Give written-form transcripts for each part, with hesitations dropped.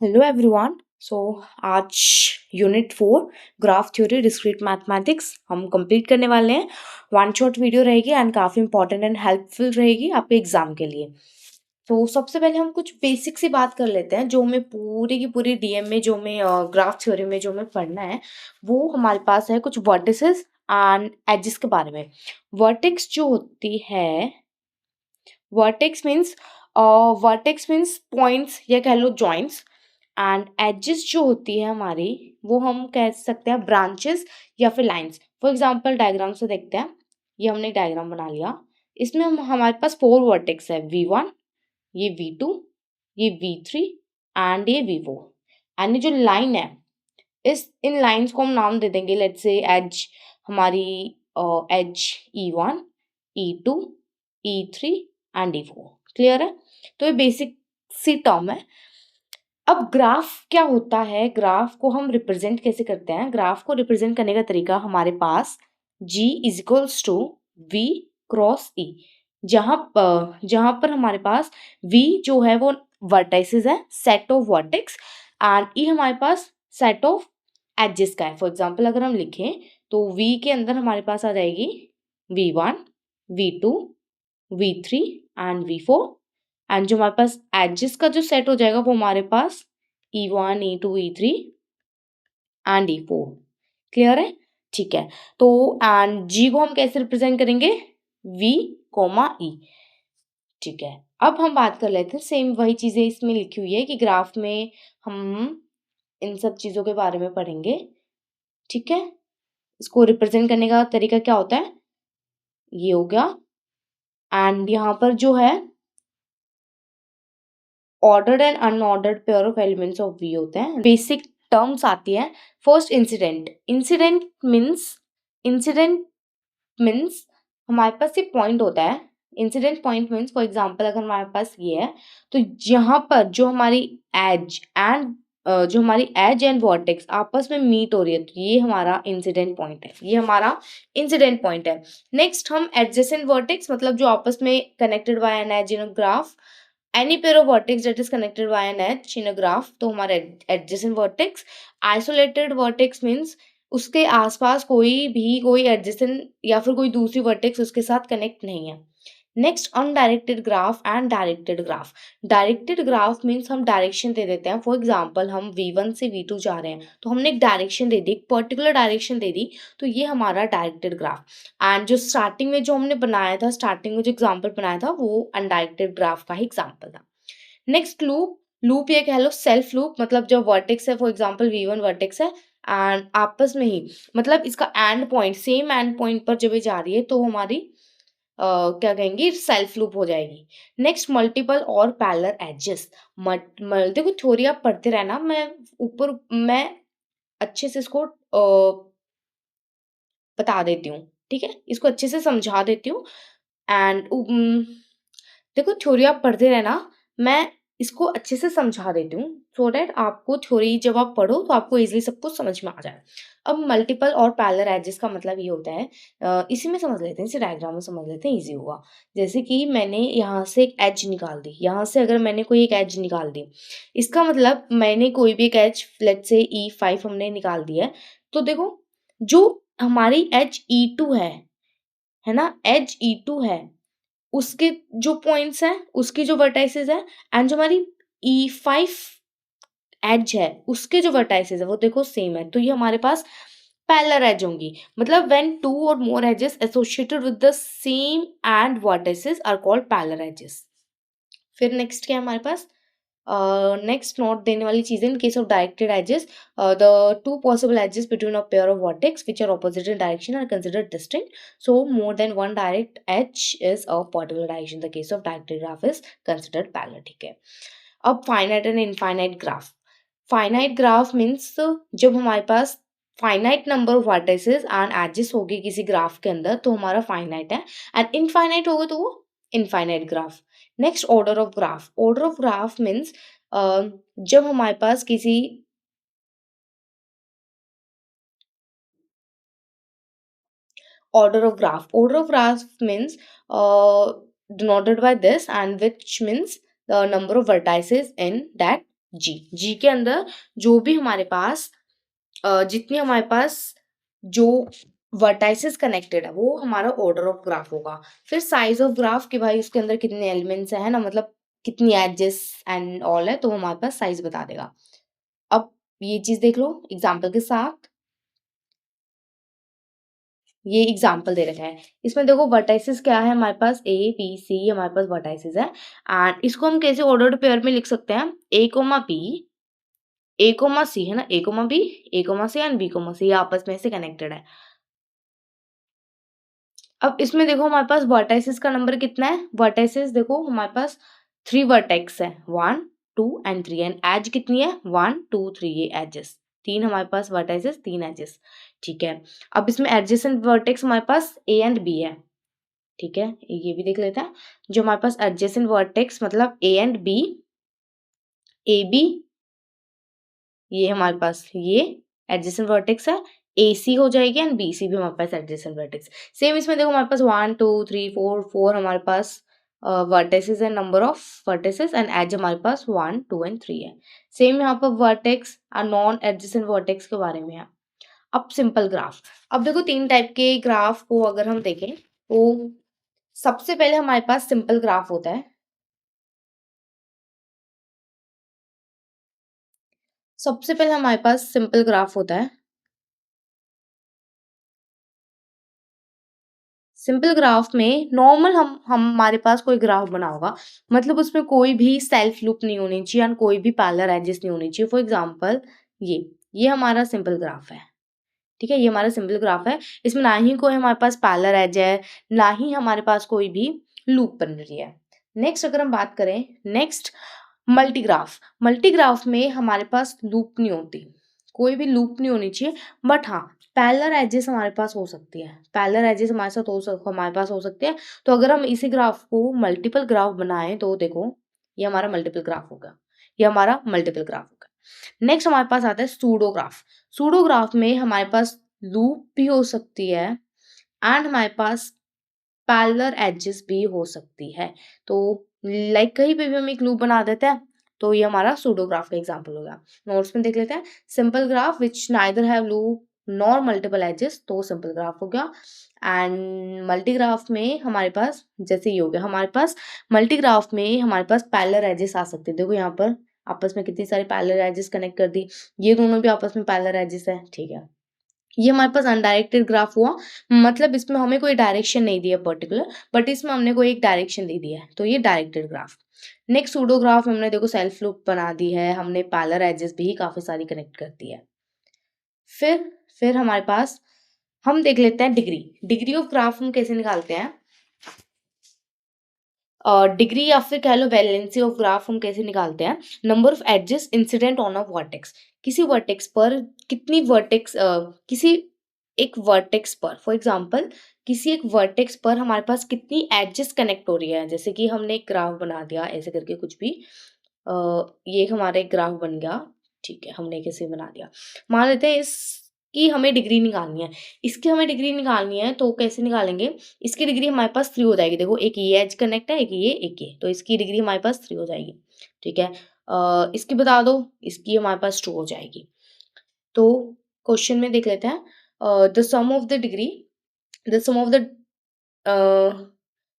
Hello everyone. So आज unit 4 graph theory discrete mathematics हम complete करने वाले हैं। वन शॉट वीडियो रहेगी एंड काफ़ी इंपॉर्टेंट एंड हेल्पफुल रहेगी आपके एग्जाम के लिए। तो सबसे पहले हम कुछ बेसिक सी बात कर लेते हैं जो हमें पूरी की पूरी डीएम में जो हमें ग्राफ थ्योरी में जो हमें पढ़ना है वो हमारे पास है कुछ वर्टिसेस एंड एजेस के बारे में। वर्टेक्स जो होती है, वर्टेक्स मीन्स पॉइंट्स या कह लो जॉइंट्स, एंड एजेस जो होती है हमारी वो हम कह सकते हैं ब्रांचेस या फिर लाइंस। फॉर एग्जांपल डायग्राम से देखते हैं। ये हमने एक डायग्राम बना लिया। इसमें हमारे पास 4 वर्टेक्स है, V1, ये V2, ये V3 एंड ये V4। एंड ये जो लाइन है, इस इन लाइंस को हम नाम दे देंगे। लेट्स से एज हमारी as E1, E2, E3 and E4। Clear है? तो ये बेसिक सी टर्म है। अब ग्राफ क्या होता है, ग्राफ को हम रिप्रेजेंट कैसे करते हैं? ग्राफ को रिप्रेजेंट करने का तरीका हमारे पास G is equals to V cross E। जहां पर हमारे पास V जो है वो वर्टाइसेस है, set of vertex, and E हमारे पास सेट ऑफ एजेस का है। फॉर एग्जाम्पल अगर हम लिखें तो V के अंदर हमारे पास आ जाएगी V1, V2, V3 and V4। And जो हमारे पास एजेस का जो सेट हो जाएगा वो हमारे पास E1, E2, E3 and E4। Clear है? ठीक है। तो एंड G को हम कैसे रिप्रेजेंट करेंगे? V comma E। ठीक है। अब हम बात कर लेते हैं, सेम वही चीजें इसमें लिखी हुई है कि ग्राफ में हम इन सब चीजों के बारे में पढ़ेंगे। ठीक है। इसको रिप्रेजेंट करने का तरीका क्या होता है, ये हो गया। एंड यहाँ पर जो है ordered and unordered pair of elements of V होते हैं। बेसिक टर्म्स आती है। First incident. इंसिडेंट मीन्स हमारे पास ये पॉइंट होता है। Incident point means for example अगर हमारे पास ये है तो यहाँ पर जो हमारी एज एंड वर्टेक्स आपस में मीट हो रही है, तो ये हमारा इंसिडेंट पॉइंट है। ये हमारा इंसिडेंट पॉइंट है। नेक्स्ट हम एडजेसेंट वर्टेक्स, मतलब जो आपस में connected by an edge in a graph, any pair of vertex that is connected by an edge in a graph, तो हमारा adjacent vertex। isolated vertex means उसके आसपास कोई adjacent या फिर कोई दूसरी vertex उसके साथ कनेक्ट नहीं है। Next undirected graph and directed graph. Directed graph means हम डायरेक्शन दे देते हैं। फॉर एग्जांपल हम V1 से V2 जा रहे हैं तो हमने एक डायरेक्शन दे दी, एक पर्टिकुलर डायरेक्शन दे दी, तो ये हमारा डायरेक्टेड ग्राफ। एंड जो स्टार्टिंग में जो हमने बनाया था, स्टार्टिंग में जो एग्जाम्पल बनाया था वो अनडायरेक्टेड ग्राफ का ही एग्जाम्पल था। Next loop. लूप ये कह लो सेल्फ लूप, मतलब जो वर्टेक्स है, फॉर एग्जांपल V1 वर्टेक्स है एंड आपस में ही, मतलब इसका and point, same and point पर जब ये जा रही है तो हमारी क्या कहेंगे, सेल्फ लूप हो जाएगी। नेक्स्ट मल्टीपल और पैरेलल एजेस। देखो थ्योरी आप पढ़ते रहना, मैं अच्छे से इसको बता देती हूँ। ठीक है, इसको अच्छे से समझा देती हूँ। एंड देखो थ्योरी आप पढ़ते रहना, मैं इसको अच्छे से समझा देती हूँ सो दैट आपको थ्योरी जब आप पढ़ो तो आपको इजीली सब कुछ समझ में आ जाए। अब मल्टीपल और पैरेलल एजेस का मतलब ये होता है, इसी में समझ लेते हैं, इसी डायग्राम में समझ लेते हैं, इजी होगा। जैसे कि मैंने यहाँ से एक एज निकाल दी, यहाँ से अगर मैंने कोई एक एज निकाल दी, इसका मतलब मैंने कोई भी एक एज, लेट्स से E5 हमने निकाल दिया है, तो देखो जो हमारी एज E2 है ना, एज E2 है, उसके जो पॉइंट्स हैं, उसकी जो वर्टाइसेस है, एंड जो हमारी E5 एज है उसके जो वर्टाइसेस है वो देखो सेम है, तो ये हमारे पास पैरेलल एज होंगी। मतलब व्हेन टू और more edges associated with the same end vertices are called parallel edges. फिर नेक्स्ट क्या है हमारे पास, नेक्स्ट नोट देने वाली चीजें, in case of directed edges the two possible edges between a pair of vertex which are opposite in direction are considered distinct, so more than one direct edge is a particular direction. The case of directed graph is considered parallel. ठीक है। अब finite and infinite graph. Finite graph means जब हमारे पास finite number of vertices and edges होगी किसी graph के अंदर तो हमारा फाइनाइट है, एंड इनफाइनाइट होगा तो वो infinite graph. Next order of graph. Order of graph means जब हमारे पास किसी order of graph means denoted by this, and which means the number of vertices in that जी के अंदर जो भी हमारे पास जितनी हमारे पास जो वर्टाइसेस कनेक्टेड है वो हमारा ऑर्डर ऑफ ग्राफ होगा। फिर साइज ऑफ ग्राफ कि भाई उसके अंदर कितने एलिमेंट्स है ना, मतलब कितनी एजेस एंड ऑल है, तो हमारे पास साइज बता देगा। अब ये चीज देख लो एग्जाम्पल के साथ। ये एग्जाम्पल दे रखा है, इसमें देखो वर्टाइसेस क्या है हमारे पास, ए बी सी हमारे पास वर्टाइसेस है। एंड इसको हम कैसे ऑर्डर्ड पेयर में लिख सकते हैं, A comma B, A comma C है ना, A comma B, A comma C and B comma C, आपस में से कनेक्टेड है। अब इसमें देखो हमारे पास वर्टाइसेस का नंबर कितना है, वर्टाइसेस देखो हमारे पास 3 वर्टेक्स है, 1 2 एंड 3, एंड एज कितनी है 1 2 3, ये एजेस 3 हमारे पास वर्टाइसेस 3 एजेस। ठीक है, अब इसमें एडजेसेंट वर्टेक्स हमारे पास ए एंड बी है। ठीक है, ये भी देख लेते हैं, जो हमारे पास एडजेसेंट वर्टेक्स मतलब A and B, A B, ये हमारे पास ये एडजेसेंट वर्टेक्स है, ए सी हो जाएगी एंड बी सी भी हमारे पास एडजेसेंट वर्टेक्स। सेम इसमें देखो हमारे पास 1 2 3 4 4 हमारे पास वर्टेसेस है, number of vertices, and edge हमारे पास 1 2 एंड 3 है। सेम यहाँ पर वर्टेक्स और नॉन एडजेसेंट वर्टेक्स के बारे में है। अब सिंपल ग्राफ, अब देखो 3 टाइप के ग्राफ को अगर हम देखें तो सबसे पहले हमारे पास सिंपल ग्राफ होता है। सबसे पहले हमारे पास सिंपल ग्राफ होता है। सिंपल ग्राफ में नॉर्मल हम हमारे पास कोई ग्राफ बना होगा, मतलब उसमें कोई भी सेल्फ लूप नहीं होनी चाहिए और कोई भी पैरेलल एजेस नहीं होनी चाहिए। फॉर एग्जांपल ये हमारा सिंपल ग्राफ है। ठीक है, ये हमारा सिंपल ग्राफ है, इसमें ना ही कोई हमारे पास पैरेलल एज है, ना ही हमारे पास कोई भी लूप बन रही है। नेक्स्ट अगर हम बात करें, नेक्स्ट मल्टीग्राफ, मल्टीग्राफ में हमारे पास लूप नहीं होती, कोई भी लूप नहीं होनी चाहिए, बट हाँ पैरेलल एजेस हमारे पास हो सकती है, पैरेलल एजेस हमारे साथ हमारे पास हो सकते हैं। तो अगर हम इसी ग्राफ को मल्टीपल ग्राफ बनाएं तो देखो ये हमारा मल्टीपल ग्राफ होगा, ये हमारा मल्टीपल ग्राफ होगा। नेक्स्ट हमारे पास आता है सूडोग्राफ। सूडोग्राफ में हमारे पास लूप भी हो सकती है एंड हमारे पास पैरेलल एजेस भी हो सकती है। तो लाइक कहीं पे भी हम एक लूप बना देते हैं तो ये हमारा सूडोग्राफ का एग्जांपल होगा। नोट्स में देख लेते हैं, simple graph which neither have loop nor multiple edges, तो सिंपल ग्राफ हो गया। एंड मल्टीग्राफ में हमारे पास जैसे ये हो गया, हमारे पास मल्टीग्राफ में हमारे पास पैरेलल एजेस आ सकते हैं। देखो यहाँ पर आपस में कितनी सारी पैरेलल एजेस कनेक्ट कर दी, ये दोनों भी आपस में पैरेलल एजेस है। ठीक है, ये हमारे पास अनडायरेक्टेड ग्राफ हुआ, मतलब इसमें हमें कोई डायरेक्शन नहीं दिया पर्टिकुलर, बट इसमें हमने कोई एक डायरेक्शन दे दिया है, तो ये डायरेक्टेड ग्राफ। नेक्स्ट सूडोग्राफ हमने देखो सेल्फ लूप बना दी है, हमने पैरेलल एजेस भी काफी सारी कनेक्ट कर दी है। फिर हमारे पास हम देख लेते हैं डिग्री, डिग्री ऑफ ग्राफ हम कैसे निकालते हैं, डिग्री या फिर कह लो वैलेंसी ऑफ ग्राफ हम कैसे निकालते हैं, number of edges incident on a vertex, किसी वर्टेक्स पर कितनी वर्टेक्स किसी एक वर्टेक्स पर, फॉर एग्जांपल किसी एक वर्टेक्स पर हमारे पास कितनी एजेस कनेक्ट हो रही है। जैसे कि हमने एक ग्राफ बना दिया ऐसे करके कुछ भी, ये हमारा एक ग्राफ बन गया। ठीक है, हमने कैसे बना दिया, मान लेते हैं इसकी हमें डिग्री निकालनी है, इसकी हमें डिग्री निकालनी है तो कैसे निकालेंगे, इसकी डिग्री हमारे पास 3 हो जाएगी। देखो एक ये एज कनेक्ट है, एक ये, तो इसकी डिग्री हमारे पास 3 हो जाएगी। ठीक है, इसकी बता दो, इसकी हमारे पास 2 हो जाएगी। तो क्वेश्चन में देख लेते हैं, the sum of the degree, the sum of the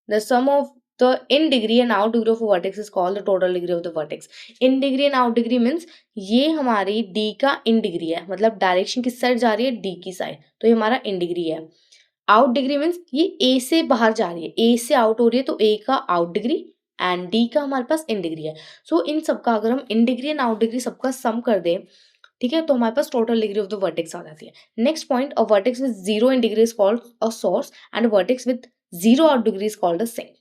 the sum of the in degree and out degree of a vertex is called the total degree of the vertex. in degree and out degree means ये हमारी d का in degree है, मतलब direction किस side जा रही है, d की साइड, तो ये हमारा in degree है। out degree means ये a से बाहर जा रही है, a से out हो रही है, तो a का out degree एंड d का हमारे पास in degree है। सो इन सबका अगर हम in degree and out degree सबका सम कर दें, ठीक है, तो हमारे पास total degree of the vertex आ जाती है। Next point, a vertex with 0 in degree is called a source and a vertex with 0 out degree is called a sink।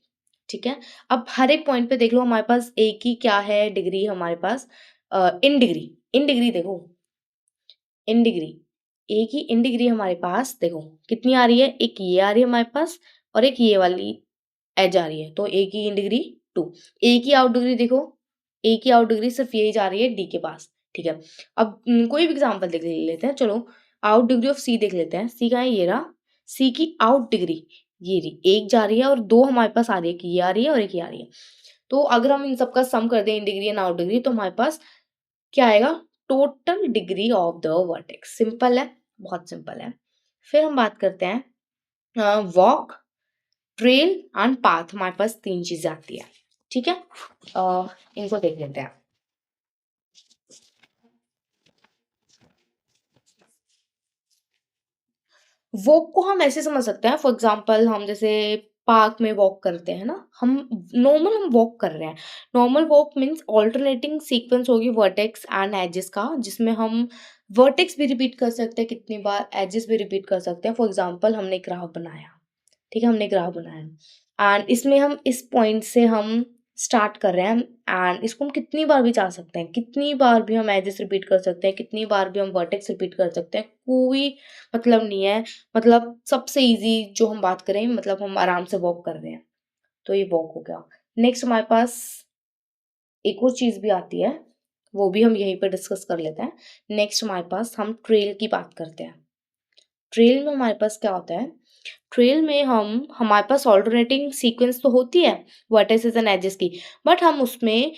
ठीक है, अब हर एक पॉइंट पे देख लो हमारे पास एक ही क्या है डिग्री हमारे पास, इन डिग्री, इन डिग्री देखो, इन डिग्री एक ही इन डिग्री हमारे पास देखो कितनी आ रही है, एक ये आ रही है हमारे पास और एक ये वाली एज आ रही है, तो एक ही इन डिग्री 2। एक ही आउट डिग्री देखो, एक ही आउट डिग्री सिर्फ यही जा रही है डी के पास। ठीक है, अब कोई भी एग्जांपल देख लेते हैं, चलो आउट डिग्री ऑफ सी देख लेते हैं। सी का है ये रहा, सी की आउट डिग्री ये रही, एक जा रही है और 2 हमारे पास आ रही है, कि ये आ रही है और एक ये आ रही है। तो अगर हम इन सबका सम कर दें in degree and out degree, तो हमारे पास क्या आएगा, total degree of the vertex. Simple है, बहुत सिंपल है। फिर हम बात करते हैं वॉक, ट्रेल एंड पाथ। हमारे पास 3 चीजें आती है, ठीक है। इनको देख लेते हैं। वॉक को हम ऐसे समझ सकते हैं, फॉर एग्जाम्पल हम जैसे पार्क में वॉक करते हैं ना, हम हम वॉक कर रहे हैं। Normal walk means alternating sequence होगी वर्टेक्स एंड एजेस का, जिसमें हम वर्टेक्स भी रिपीट कर सकते हैं कितनी बार, एजेस भी रिपीट कर सकते हैं। फॉर एग्जाम्पल हमने ग्राफ बनाया, ठीक है, हमने ग्राफ बनाया एंड इसमें हम इस पॉइंट से हम स्टार्ट कर रहे हैं एंड इसको हम कितनी बार भी जा सकते हैं, कितनी बार भी हम एजेस रिपीट कर सकते हैं, कितनी बार भी हम वर्टेक्स रिपीट कर सकते हैं, कोई मतलब नहीं है। मतलब सबसे इजी जो हम बात करें, मतलब हम आराम से वॉक कर रहे हैं, तो ये वॉक हो गया। नेक्स्ट हमारे पास एक और चीज भी आती है, वो भी हम यहीं पर डिस्कस कर लेते हैं। नेक्स्ट हमारे पास हम ट्रेल की बात करते हैं। ट्रेल में हमारे पास क्या होता है, ट्रेल में हमारे पास ऑल्टरनेटिंग सीक्वेंस तो होती है वर्टेक्सेस एंड एजेस की, बट हम उसमें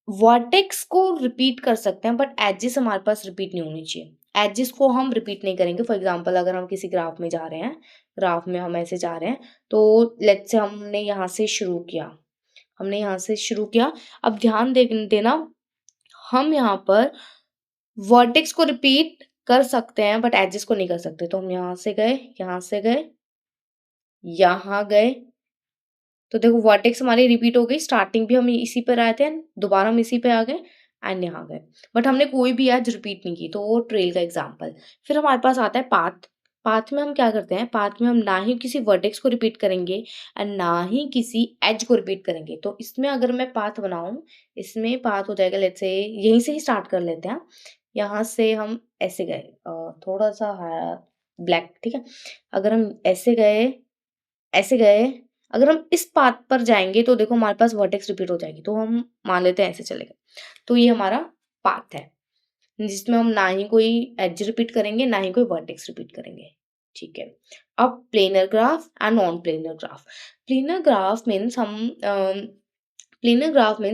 वर्टेक्स को रिपीट कर सकते हैं, बट एजेस हमारे पास रिपीट नहीं होनी चाहिए। एजेस को हम रिपीट नहीं करेंगे। फॉर एग्जांपल अगर हम किसी ग्राफ में जा रहे हैं, ग्राफ में हम ऐसे जा रहे हैं, तो लेट्स से हमने यहाँ से शुरू किया, अब ध्यान देना, हम यहाँ पर वर्टेक्स को रिपीट कर सकते हैं बट एजेस को नहीं कर सकते। तो हम यहाँ से गए, यहाँ गए, तो देखो वर्टेक्स हमारी रिपीट हो गई, स्टार्टिंग भी हम इसी पर आए थे, दोबारा हम इसी पे आ गए एंड यहाँ गए, बट हमने कोई भी एज रिपीट नहीं की, तो वो ट्रेल का एग्जाम्पल। फिर हमारे पास आता है पाथ। पाथ में हम क्या करते हैं, पाथ में हम ना ही किसी वर्टेक्स को रिपीट करेंगे एंड ना ही किसी एज को रिपीट करेंगे। तो इसमें अगर मैं पाथ बनाऊं, इसमें पाथ हो जाएगा, लेट्स से यहीं से ही स्टार्ट कर लेते हैं। यहाँ से हम ऐसे गए, थोड़ा सा ब्लैक, ठीक है। अगर हम ऐसे गए, अगर हम इस पाथ पर जाएंगे तो देखो हमारे पास वर्टेक्स रिपीट हो जाएगी, तो हम मान लेते हैं ऐसे चलेगा। तो ये हमारा पाथ है, जिसमें हम ना ही कोई एज रिपीट करेंगे, ना ही कोई वर्टेक्स रिपीट करेंगे, ठीक है। अब planar graph and non planar graph. Planar graph means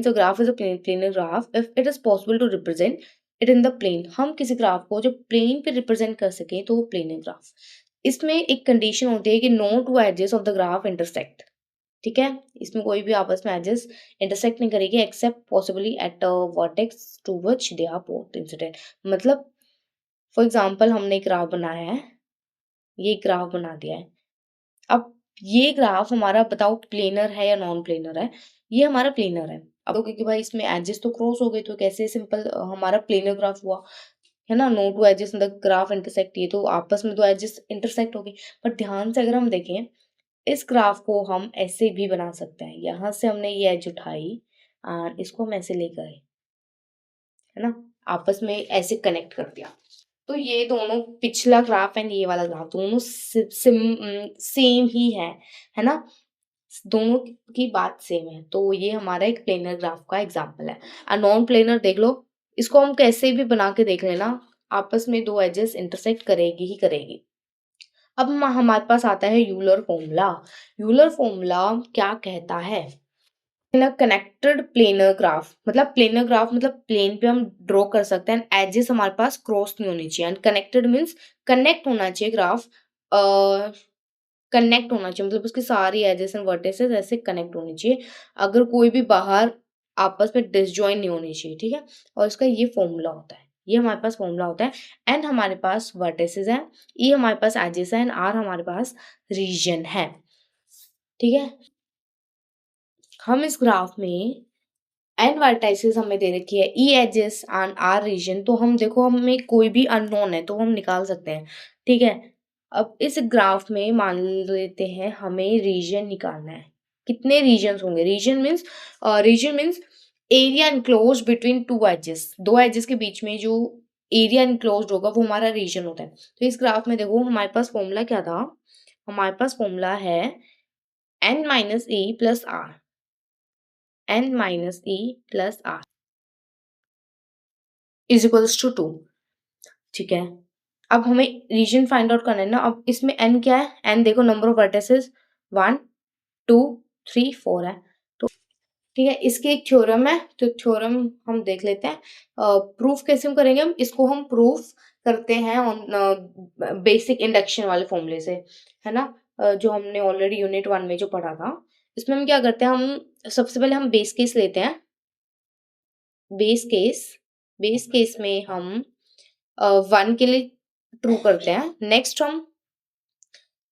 a graph is a planar graph if it is possible to represent it in the plane। हम किसी ग्राफ को जो प्लेन पे रिप्रेजेंट कर सके तो वो प्लेनर ग्राफ। इसमें एक कंडीशन होती है कि no two edges of the graph intersect, ठीक है। इसमें कोई भी आपस में एजेस इंटरसेक्ट नहीं करेगी except possibly at a vertex to which they are both incident. मतलब फॉर एग्जांपल हमने एक ग्राफ बनाया है, ये ग्राफ बना दिया है। अब ये ग्राफ हमारा बताओ प्लेनर है या नॉन प्लेनर है, ये हमारा प्लेनर है। अब क्योंकि भाई इसमें एजेस तो क्रॉस हो गए, तो कैसे सिंपल हमारा प्लेनर ग्राफ हुआ, है ना। No two edges in the graph intersect, ये तो आपस में दो एजेस इंटरसेक्ट हो गई। पर ध्यान से अगर हम देखें, इस ग्राफ को हम ऐसे भी बना सकते हैं, यहाँ से हमने ये एज उठाई और इसको हम ऐसे ले गए, है ना, आपस में ऐसे कनेक्ट कर दिया। तो ये दोनों, पिछला ग्राफ एंड ये वाला ग्राफ, दोनों सेम ही है ना, दोनों की बात सेम है। तो ये हमारा एक प्लेनर ग्राफ का एग्जांपल है। और नॉन प्लेनर देख लो, इसको हम कैसे भी बना के देख लेना, आपस में दो एजेस इंटरसेक्ट करेगी ही करेगी। अब हमारे पास आता है यूलर फॉर्मूला। यूलर फॉर्मूला क्या कहता है, इन अ कनेक्टेड प्लेनर ग्राफ, मतलब प्लेनर ग्राफ मतलब प्लेन पे हम ड्रॉ कर सकते हैं, एजेस हमारे पास क्रॉस नहीं होनी चाहिए। एंड कनेक्टेड मीन्स कनेक्ट होना चाहिए ग्राफ, कनेक्ट होना चाहिए, मतलब उसकी सारी एजेस एंड वर्टिसेस ऐसे कनेक्ट होनी चाहिए, अगर कोई भी बाहर आपस में डिसजॉइन नहीं होनी चाहिए, ठीक है। और इसका ये फॉर्मूला होता है, ये हमारे पास फॉर्मूला होता है। एंड हमारे पास वर्टिसेस है, ई हमारे पास एजेस है एंड आर हमारे पास रीजन है, ठीक है। हम इस ग्राफ में एन वर्टाइसेस हमें दे रखी है, ई एजेस एंड आर रीजन, तो हम देखो हमें कोई भी अननोन है तो हम निकाल सकते हैं, ठीक है। अब इस ग्राफ में मान लेते हैं हमें रीजन निकालना है, कितने रीजन होंगे, region means area enclose between two edges, दो एजेस के बीच में जो एरिया इनक्लोज होगा वो हमारा रीजन होता है। तो इस ग्राफ में देखो हमारे पास फॉर्मूला क्या था, हमारे पास फॉर्मूला है n minus E plus R, n minus E plus R is equals to 2, ठीक है। अब हमें रीजन फाइंड आउट करना है ना। अब इसमें n क्या है, n देखो नंबर ऑफ वर्टिसेस 1 2 3 4 है, तो ठीक है, इसके एक थ्योरम है, तो थ्योरम हम देख लेते हैं। प्रूफ कैसे हम करेंगे, हम इसको हम प्रूफ करते हैं ऑन बेसिक इंडक्शन वाले फॉर्मूले से, है ना। जो हमने ऑलरेडी यूनिट 1 में जो पढ़ा था, इसमें हम क्या करते हैं, हम सबसे पहले हम बेस केस लेते हैं। बेस केस में हम 1 के लिए ट्रू करते हैं। नेक्स्ट हम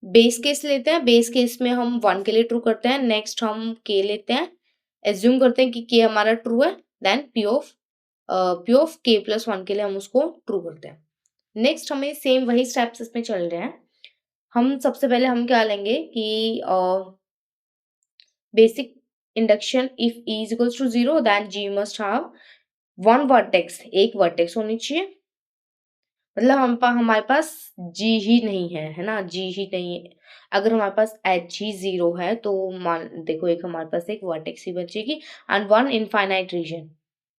बेस केस लेते हैं, बेस केस में हम 1 के लिए ट्रू करते हैं। नेक्स्ट हम के लेते हैं, एज्यूम करते हैं कि के हमारा ट्रू है, देन पी ऑफ के प्लस 1 के लिए हम उसको ट्रू करते हैं। नेक्स्ट हमें सेम वही स्टेप्स इसमें चल रहे हैं। हम सबसे पहले हम क्या लेंगे कि basic induction, if E is equals to 0 then G must have one vertex, एक वर्टेक्स होनी चाहिए। मतलब हमारे पास G ही नहीं है ना, G ही नहीं है। अगर हमारे पास H ही 0 है तो मान देखो, एक हमारे पास एक वर्टेक्स ही बचेगी एंड वन इनफाइनाइट रीजन।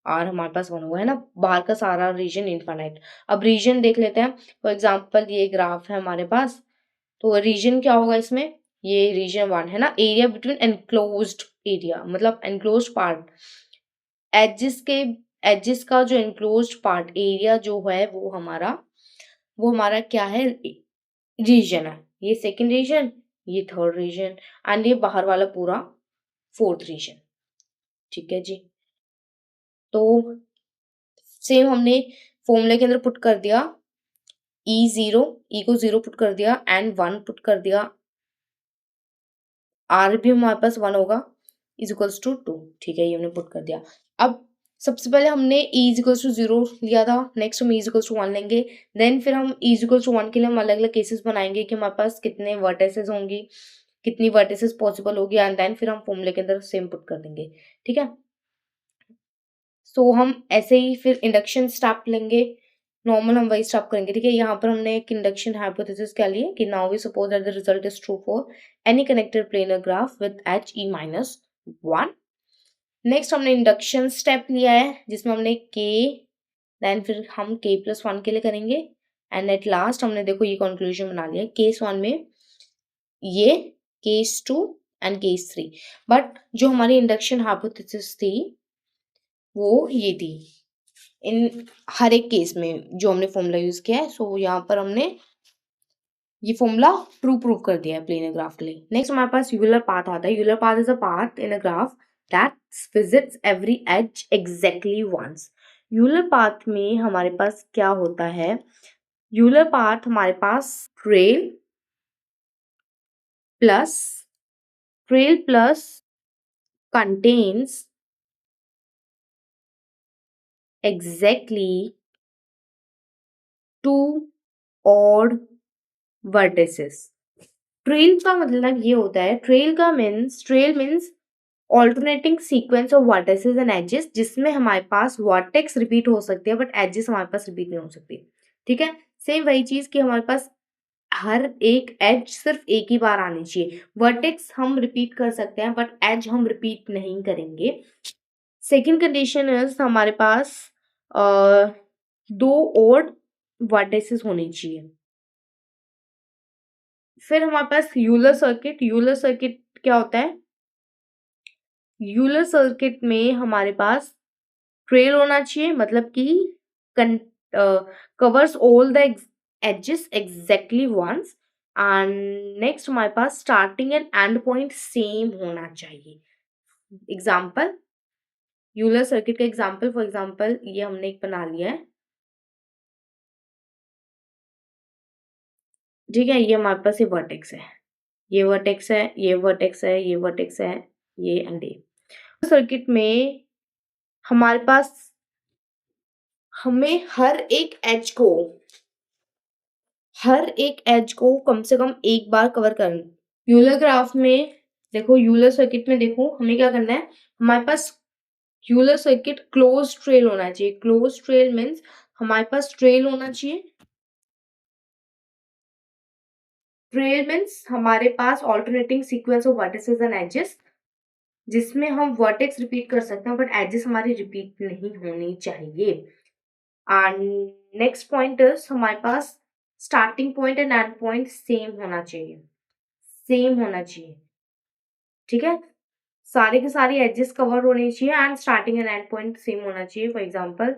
और हमारे पास वन हुआ है ना, बाहर का सारा रीजन इनफाइनाइट। अब रीजन देख लेते हैं। फॉर एग्जांपल ये ग्राफ है हमारे पास, तो रीजन क्या होगा इसमें, ये रीजन 1 है ना। एरिया बिटवीन एनक्लोज्ड एरिया, मतलब एनक्लोज्ड पार्ट, एजेस का जो एनक्लोज्ड पार्ट एरिया जो है वो हमारा क्या है, रीजन है। ये सेकंड रीजन, ये थर्ड रीजन एंड ये बाहर वाला पूरा फोर्थ रीजन। ठीक है जी, तो सेम हमने फॉर्मूले के अंदर पुट कर दिया, ई को 0 पुट कर दिया एंड 1 पुट कर दिया। आर भी हमारे पास 1 होगा, इज इक्वल्स टू 2। ठीक है, ये हमने पुट कर दिया। अब सबसे पहले हमने ई इज इक्वल्स टू 0 लिया था, नेक्स्ट हम ई इज इक्वल्स टू 1 लेंगे। देन फिर हम ई इज इक्वल्स टू 1 के लिए हम अलग अलग केसेस बनाएंगे कि हमारे पास कितने वर्टिसेस होंगी, कितनी वर्टिसेस पॉसिबल होगी, एंड देन फिर हम फॉर्मूले के अंदर सेम पुट कर देंगे। ठीक है, सो हम ऐसे ही फिर इंडक्शन स्टेप लेंगे, नॉर्मल हम वही स्टेप करेंगे। ठीक है, यहाँ पर हमने एक इंडक्शन हाइपोथेसिस क्या लिए कि now we suppose that the result is true for any connected planar graph with H E minus 1। Next हमने इंडक्शन स्टेप लिया है जिसमें हमने के, देन फिर हम के प्लस 1 के लिए करेंगे एंड एट लास्ट हमने देखो ये कंक्लूजन बना लिया केस 1 में, ये केस 2 एंड केस 3। बट जो हमारी इंडक्शन हाइपोथेसिस थी वो ये थी इन हर एक केस में जो हमने फॉर्मूला यूज किया है। सो यहाँ पर हमने ये फॉर्मूला ट्रू प्रूव कर दिया है प्लेनर ग्राफ के लिए। नेक्स्ट हमारे पास यूलर पाथ आता है। Euler path is a path in a graph that visits every edge exactly once. Euler path में हमारे पास क्या होता है, यूलर पाथ हमारे पास plus trail plus contains exactly two odd vertices। Trail का मतलब ये होता है, trail means alternating sequence of vertices and edges, जिसमें हमारे पास वर्टेक्स रिपीट हो सकती है बट एजेस हमारे पास रिपीट नहीं हो सकती। ठीक है, सेम वही चीज कि हमारे पास हर एक एज सिर्फ एक ही बार आनी चाहिए। वर्टेक्स हम रिपीट कर सकते हैं बट एज हम रिपीट नहीं करेंगे। सेकेंड कंडीशन इज हमारे पास दो और वर्टिसेस होनी चाहिए। फिर हमारे पास यूलर सर्किट क्या होता है, यूलर सर्किट में हमारे पास ट्रेल होना चाहिए, मतलब कि covers all the edges exactly once. And next हमारे पास starting and end point same होना चाहिए। एग्जाम्पल, यूलर सर्किट का एग्जाम्पल, फॉर एग्जाम्पल ये हमने एक बना लिया है। ठीक है, ये हमारे पास ये वर्टेक्स है, ये वर्टेक्स है, ये वर्टेक्स है, ये वर्टेक्स है, ये एंड ये। सर्किट में हमारे पास हमें हर एक एज को कम से कम एक बार कवर करना। यूलर ग्राफ में देखो, यूलर सर्किट में देखो हमें क्या करना है, हमारे पास यूलर सर्किट क्लोज ट्रेल होना चाहिए। क्लोज ट्रेल मीन्स हमारे पास ट्रेल होना चाहिए। ट्रेल मीन्स हमारे पास alternating sequence of vertices and edges, जिसमें हम वर्टेक्स रिपीट कर सकते हैं बट एजेस हमारी रिपीट नहीं होनी चाहिए। एंड नेक्स्ट पॉइंट इज हमारे पास starting point and end point same होना चाहिए। ठीक है, सारे के सारे एजेस कवर होने चाहिए and starting and end point same होना चाहिए। फॉर एग्जांपल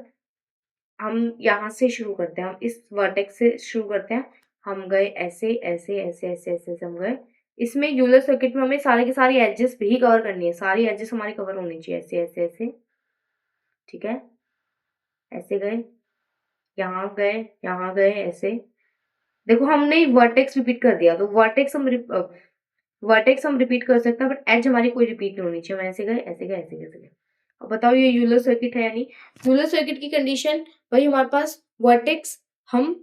हम यहाँ से शुरू करते हैं, हम इस वर्टेक्स से शुरू करते हैं, हम गए ऐसे ऐसे ऐसे ऐसे ऐसे ऐसे हम गए। इसमें यूलर सर्किट में हमें सारे के सारे एजेस भी कवर करनी है, सारी एजेस हमारी कवर होनी चाहिए, ऐसे ऐसे ऐसे, ठीक है, ऐसे गए, गए, यहाँ गए, ऐसे। देखो हमने वर्टेक्स रिपीट कर दिया, तो वर्टेक्स हम रिपीट कर सकते हैं, बट एज हमारी कोई रिपीट नहीं होनी चाहिए। हम ऐसे गए, ऐसे गए, ऐसे गए, ऐसे गए। अब बताओ ये यूलर सर्किट है या नहीं? यूलर सर्किट की कंडीशन भाई हमारे पास वर्टेक्स हम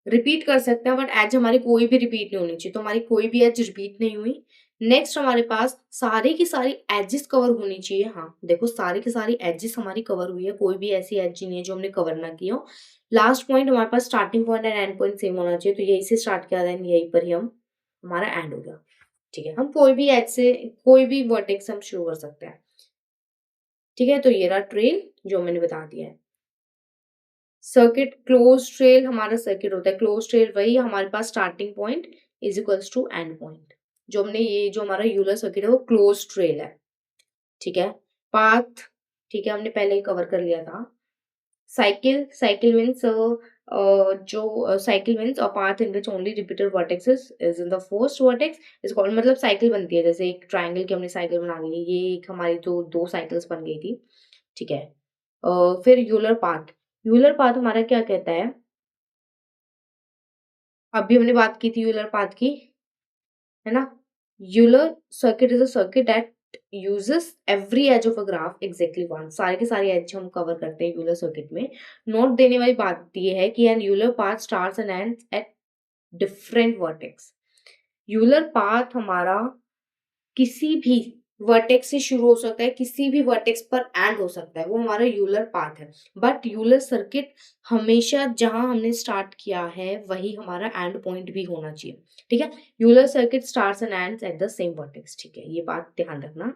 रिपीट कर सकते हैं, बट एज हमारी कोई भी रिपीट नहीं होनी चाहिए, तो हमारी कोई भी एज रिपीट नहीं हुई। नेक्स्ट हमारे पास सारी की सारी एजेस कवर होनी चाहिए। हाँ देखो सारी की सारी एजेस हमारी कवर हुई है, कोई भी ऐसी एज नहीं है जो हमने कवर ना की हो। लास्ट पॉइंट हमारे पास starting point and end point same होना चाहिए, तो यही से स्टार्ट किया था, यहीं पर ही हम हमारा एंड हो गया। ठीक है, हम कोई भी एज से कोई भी वर्टेक्स हम शुरू कर सकते हैं। ठीक है, तो ये रहा ट्रेल जो मैंने बता दिया है। सर्किट क्लोज ट्रेल हमारा सर्किट होता है, क्लोज ट्रेल वही हमारे पास starting point is equals to end point. जो हमने ये जो हमारा यूलर सर्किट है वो क्लोज ट्रेल है। ठीक है, पाथ ठीक है हमने पहले ही कवर कर लिया था। साइकिल साइकिल मीन्स जो cycle means a path in which only repeated vertexes is in the first vertex is called, मतलब साइकिल बनती है, जैसे एक ट्राइंगल की हमने साइकिल बना ली, ये एक हमारी तो दो साइकिल्स बन गई थी। ठीक है, फिर यूलर पाथ हमारा क्या कहता है, अभी हमने बात की थी यूलर पाथ की, है ना। Euler circuit is a circuit that uses every edge of a graph exactly once। सारे के सारे एज हम कवर करते हैं यूलर सर्किट में। नोट देने वाली बात ये है कि an Euler path starts and ends at different vertex. Euler path हमारा किसी भी वर्टेक्स से शुरू हो सकता है, किसी भी वर्टेक्स पर एंड हो सकता है, वो हमारा यूलर पाथ है। बट यूलर सर्किट हमेशा जहां हमने स्टार्ट किया है वही हमारा एंड पॉइंट भी होना चाहिए। ठीक है, Euler circuit starts and ends at the same vertex. ठीक है, ये बात ध्यान रखना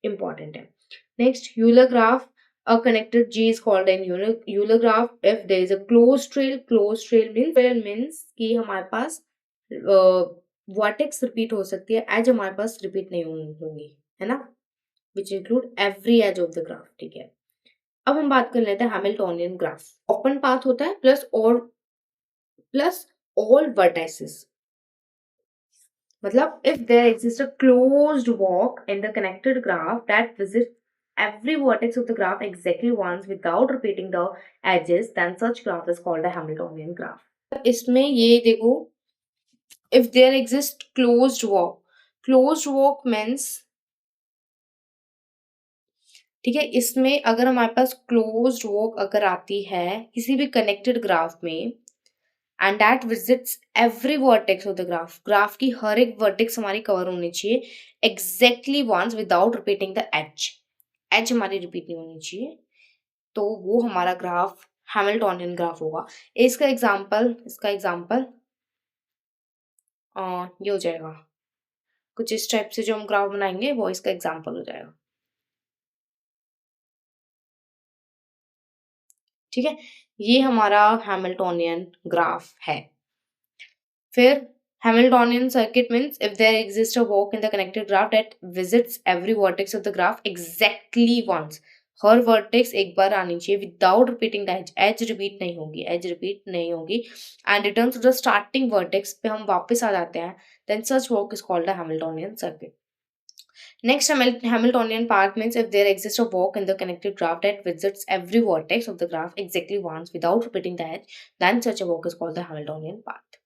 इंपॉर्टेंट है। Next, Euler graph, a connected G is called an Euler graph if there is a closed trail। closed trail means कि हमारे पास वर्टेक्स रिपीट हो सकती है, एज हमारे पास रिपीट नहीं होंगी, है ना, which include every edge of the graph. ठीक है, अब हम बात कर लेते हैं हैमिल्टोनियन ग्राफ। ओपन पाथ होता है प्लस ऑल वर्टाइसेस, मतलब if there exists a closed walk in the connected graph that visits every vertex of the graph exactly once without repeating the edges, then such graph is called a Hamiltonian graph। इसमें ये देखो, if there exists closed walk means, ठीक है, इसमें अगर हमारे पास closed walk अगर आती है किसी भी कनेक्टेड ग्राफ में and that visits every vertex of the graph की हर एक वर्टेक्स हमारी कवर होनी चाहिए exactly once without repeating the edge हमारी रिपीट नहीं होनी चाहिए, तो वो हमारा ग्राफ हैमिल्टोनियन ग्राफ होगा। इसका एग्जांपल ये हो जाएगा, कुछ इस टाइप से जो हम ग्राफ बनाएंगे वो इसका एग्जांपल हो जाएगा। ठीक है, ये हमारा हैमिल्टोनियन ग्राफ है। फिर Hamiltonian circuit means if there exists a walk in the connected graph that visits every vertex of the graph exactly once। हर वर्टेक्स एक बार आनी चाहिए without repeating the edge repeat नहीं होगी and return to the starting vertex पे हम वापस आ जाते हैं, then such walk is called the Hamiltonian circuit. Next, Hamiltonian path means if there exists a walk in the connected graph that visits every vertex of the graph exactly once without repeating the edge, then such a walk is called the Hamiltonian path।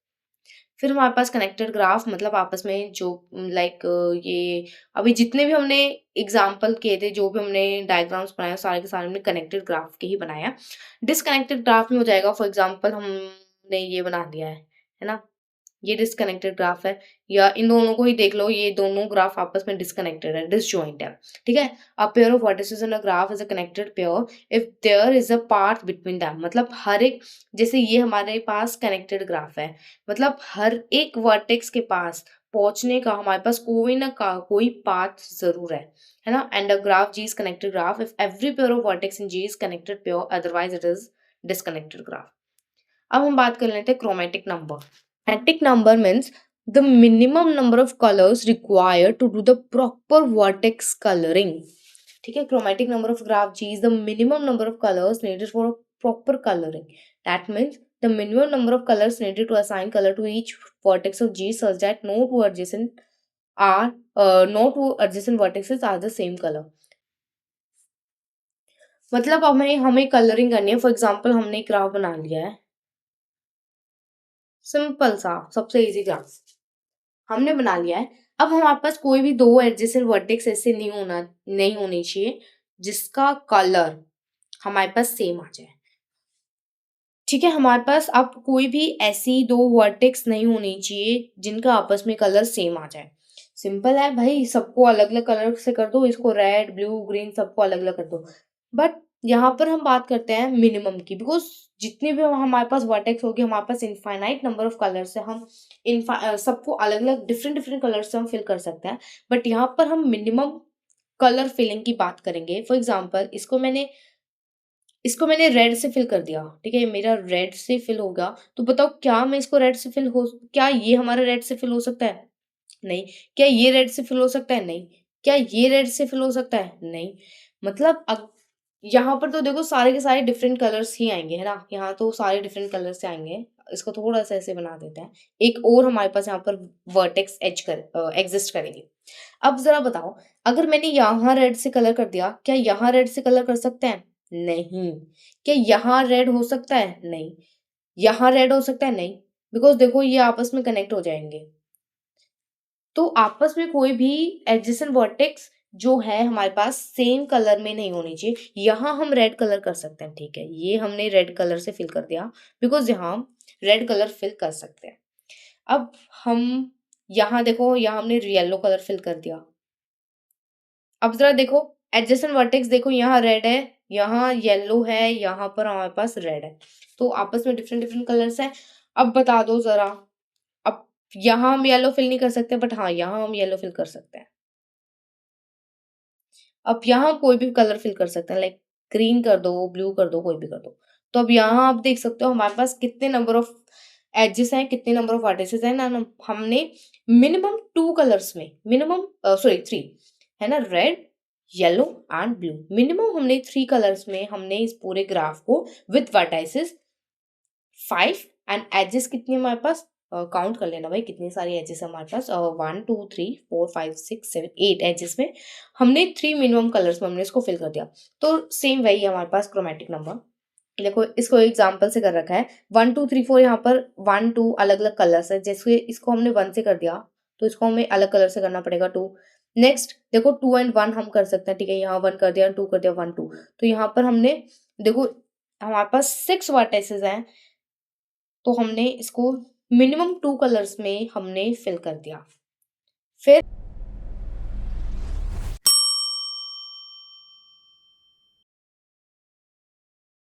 फिर हमारे पास connected graph मतलब आपस में जो like ये अभी जितने भी हमने एग्जाम्पल किए थे, जो भी हमने डायग्राम्स बनाए सारे के सारे हमने कनेक्टेड ग्राफ के ही बनाया। डिसकनेक्टेड ग्राफ में हो जाएगा, फॉर एग्जाम्पल हमने ये बना दिया है ना, ये डिसकनेक्टेड ग्राफ है, या इन दोनों को ही देख लो, ये दोनों ग्राफ आपस में डिसकनेक्टेड है, डिसजॉइंट है। ठीक है, a pair of vertices in a graph is a connected pair if there is a path between them. मतलब हर एक, जैसे ये हमारे पास कनेक्टेड ग्राफ है, मतलब हर एक वर्टेक्स के पास पहुंचने का हमारे पास कोई ना कोई पाथ जरूर है ना। And a graph G is connected graph if every pair of vertex in G is connected pair, otherwise it is disconnected graph. अब हम बात कर लेते हैं chromatic number. Chromatic number means the minimum number of colors required to do the proper vertex coloring. ठीक है, chromatic number of graph G is the minimum number of colors needed for proper coloring. That means the minimum number of colors needed to assign color to each vertex of G such that no two adjacent vertices are the same color. मतलब हमें colouring करनी है. For example हमने एक graph बना लिया है, simple सा सबसे इजी ग्राफ हमने बना लिया है. अब हमारे पास कोई भी दो एडजेसेंट वर्टेक्स ऐसे नहीं होने चाहिए जिसका कलर हमारे पास सेम आ जाए. ठीक है, हमारे पास अब कोई भी ऐसी दो वर्टेक्स नहीं होनी चाहिए जिनका आपस में कलर सेम आ जाए. सिंपल है भाई, सबको अलग अलग कलर से कर दो, इसको रेड ब्लू ग्रीन सबको अलग अलग कर दो. बट यहाँ पर हम बात करते हैं मिनिमम की, बिकॉज जितनी भी हमारे पास वर्टेक्स होगी हमारे पास इनफाइनाइट नंबर ऑफ कलर से हम सबको अलग अलग डिफरेंट डिफरेंट कलर से हम फिल कर सकते हैं. बट यहाँ पर हम मिनिमम कलर फिलिंग की बात करेंगे. फॉर एग्जाम्पल इसको मैंने रेड से फिल कर दिया. ठीक है, मेरा रेड से फिल होगा, तो बताओ क्या मैं इसको रेड से क्या ये हमारा रेड से फिल हो सकता है? नहीं. क्या ये रेड से फिल हो सकता है? नहीं. क्या ये रेड से फिल हो सकता है? नहीं. मतलब यहाँ पर तो देखो सारे के सारे डिफरेंट कलर्स ही आएंगे, है ना. यहाँ तो सारे डिफरेंट कलर्स से आएंगे. इसको थोड़ा सा ऐसे बना देते हैं. एक और हमारे पास यहाँ पर वर्टेक्स एग्जिस्ट करेंगे. अब जरा बताओ, अगर मैंने यहाँ रेड से कलर कर दिया, क्या यहाँ रेड से कलर कर सकते हैं? नहीं. क्या यहाँ रेड हो सकता है? नहीं. यहाँ रेड हो सकता है? नहीं. बिकॉज देखो ये आपस में कनेक्ट हो जाएंगे. तो आपस में कोई भी एडजेसेंट वर्टेक्स जो है हमारे पास सेम कलर में नहीं होनी चाहिए. यहाँ हम रेड कलर कर सकते हैं. ठीक है, ये हमने रेड कलर से फिल कर दिया बिकॉज यहाँ हम रेड कलर फिल कर सकते हैं. अब हम यहाँ देखो, यहाँ हमने येलो कलर फिल कर दिया. अब जरा देखो एडजेसेंट वर्टेक्स, देखो यहाँ रेड है, यहाँ येलो है, यहाँ पर हमारे पास रेड है. तो आपस में डिफरेंट डिफरेंट कलर्स हैं. अब बता दो जरा, अब यहाँ हम येलो फिल नहीं कर सकते, बट हाँ यहाँ हम येलो फिल कर सकते हैं. अब यहाँ कोई भी कलर फिल कर सकते हैं, लाइक ग्रीन कर दो, ब्लू कर दो, कोई भी कर दो. तो अब यहाँ आप देख सकते हो हमारे पास कितने नंबर ऑफ एजेस हैं, कितने नंबर ऑफ वर्टिसेस हैं ना. हमने मिनिमम टू कलर्स में, मिनिमम सॉरी थ्री, है ना, red yellow and blue. Minimum हमने थ्री कलर्स में हमने इस पूरे ग्राफ को विथ वर्टाइसेस 5 एंड एजेस कितनी हमारे पास, काउंट कर लेना भाई कितनी सारी एजेस है हमारे पास. 1 2 3 4 5 6 7 8 एजेस में हमने 3 मिनिमम कलर्स में हमने इसको फिल कर दिया. तो सेम वही है हमारे पास क्रोमेटिक नंबर. देखो इसको एग्जाम्पल से कर रखा है 1 2 3 4. यहाँ पर 1 2 अलग अलग कलर्स है. जैसे इसको हमने 1 से कर दिया तो इसको हमें अलग कलर से करना पड़ेगा 2. नेक्स्ट देखो 2 एंड 1 हम कर सकते हैं. ठीक है, यहाँ 1 कर दिया, 2 कर दिया, 1 2. तो यहाँ पर हमने देखो हमारे पास 6 वर्टिसेस हैं, तो हमने इसको मिनिमम 2 कलर्स में हमने फिल कर दिया. फिर